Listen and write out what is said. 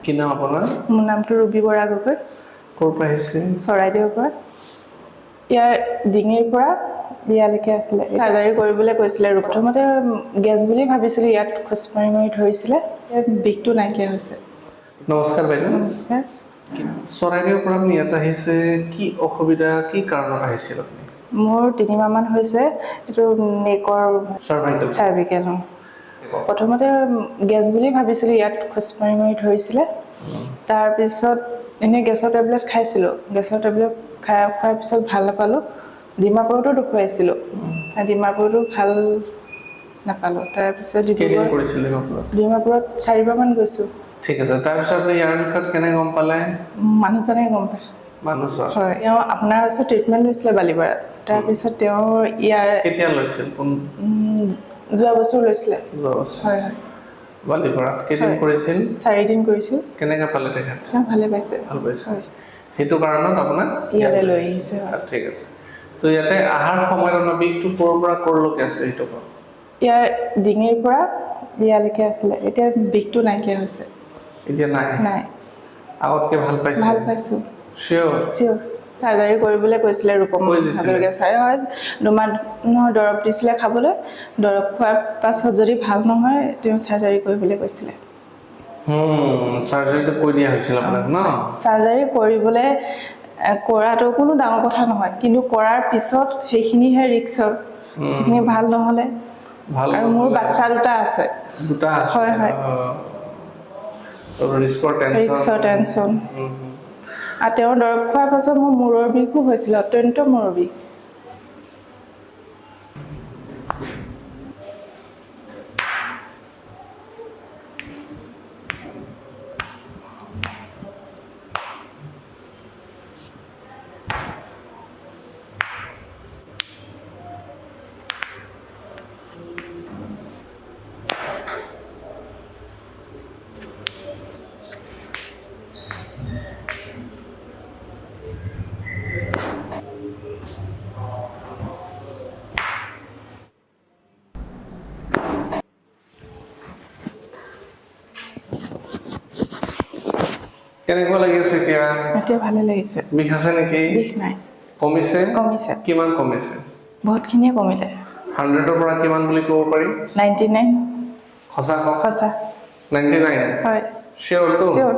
কি নাম আপোনাৰ? মোৰ নামটো ৰুবি বৰা গগৈ। ক'ৰ পৰা আহিছে? চৰাইদেউৰ পৰা। ইয়াৰ ডিঙিৰ পৰা ইয়ালৈকে আছিলে। চাৰ্জাৰী কৰিবলৈ কৈছিলে। প্ৰথমতে গেছ বুলি ভাবিছিলোঁ, ইয়াত খোজ মাৰি মাৰি ধৰিছিলে। ইয়াত বিষটো নাইকিয়া হৈছে। নমস্কাৰ বাইদেউ। নমস্কাৰ। চৰাইদেউৰ পৰা আপুনি ইয়াত আহিছে, কি অসুবিধা, কি কাৰণত আহিছিল আপুনি? মোৰ 3 মাহমান হৈছে এইটো নেকৰ চাৰ্ভিকেল। প্ৰথমতে গেছ বুলি ভাবিছিলোঁ, ইয়াত খোজ মাৰি মাৰি ধৰিছিলে। তাৰপিছত এনেই গেছৰ টেবলেট খাইছিলোঁ। গেছৰ টেবলেট খোৱাৰ পিছত ভাল নাপালোঁ। ডিমাপুৰতো দেখুৱাইছিলোঁ, ডিমাপুৰতো ভাল নাপালোঁ। তাৰপিছত ডিমাপুৰত 4 বাৰমান গৈছোঁ। ঠিক আছে। তাৰপিছত আপুনি ইয়াৰ বিষয়ত কেনে গম পালে? মানুহজনে গম পায়। মানুহজন? হয়, তেওঁ আপোনাৰ ওচৰত ট্ৰিটমেণ্ট লৈছিলে বালিপাৰাত। তাৰপিছত তেওঁ ইয়াৰ কেতিয়া লৈছিল? যোৱা বছৰ লৈছিলে। হয় হয়। বালিপাৰাত কেইদিন কৰিছিল? 4 দিন কৰিছিল। কেনেকৈ পালে তেখেত? তেওঁ ভালে পাইছে। ভাল পাইছে। হয়। সেইটো কাৰণত আপোনাক ইয়ালৈ লৈ আহিছে। ঠিক আছে। তো ইয়াতে আহাৰ সময়ত আপোনাৰ বিষটো ক'ৰ পৰা ক'ৰলৈকে আছে সেইটো কওক? ইয়াৰ ডিঙিৰ পৰা ইয়ালৈকে আছিলে। এতিয়া বিষটো নাইকিয়া হৈছে। এতিয়া নাই? নাই। আগতকৈ ভাল পাইছে? ভাল পাইছোঁ। চিয়'ৰ? চিয়'ৰ। চাৰ্জাৰী কৰিবলৈ কৈছিলে ৰূপম হাজৰিকা ছাৰে। হয়, 2 মাহৰ দৰৱ দিছিলে খাবলৈ। দৰৱ খোৱাৰ পাছত যদি ভাল নহয়, তেওঁ চাৰ্জাৰী কৰিবলৈ কৈছিলে। চাৰ্জাৰীটো কৰি দিয়া হৈছিল আপোনাক ন? চাৰ্জাৰী কৰাটো কোনো ডাঙৰ কথা নহয়, কিন্তু কৰাৰ পিছত সেইখিনিহে ৰিক্সৰ। সেইখিনি ভাল নহ'লে। আৰু মোৰ বাচ্চা 2টা আছে। দুটা আছে? হয় হয়। ৰিক্সৰ টেনচন। আৰু তেওঁৰ দৰৱ খোৱাৰ পাছত মোৰ মূৰৰ বিষো হৈছিলে, অত্যন্ত মূৰৰ বিষ। কেনেকুৱা লাগি আছে এতিয়া? এতিয়া ভালে লাগিছে। বিষ আছে নেকি? বিষ নাই। কমিছে? কমিছে। কিমান কমিছে? বহুতখিনিয়ে কমিলে। 100ৰ পৰা কিমান বুলি ক'ব পাৰি? 99। সঁচা কওক? সঁচা। 99? হয়। চিয়'ৰটো? চিয়'ৰ।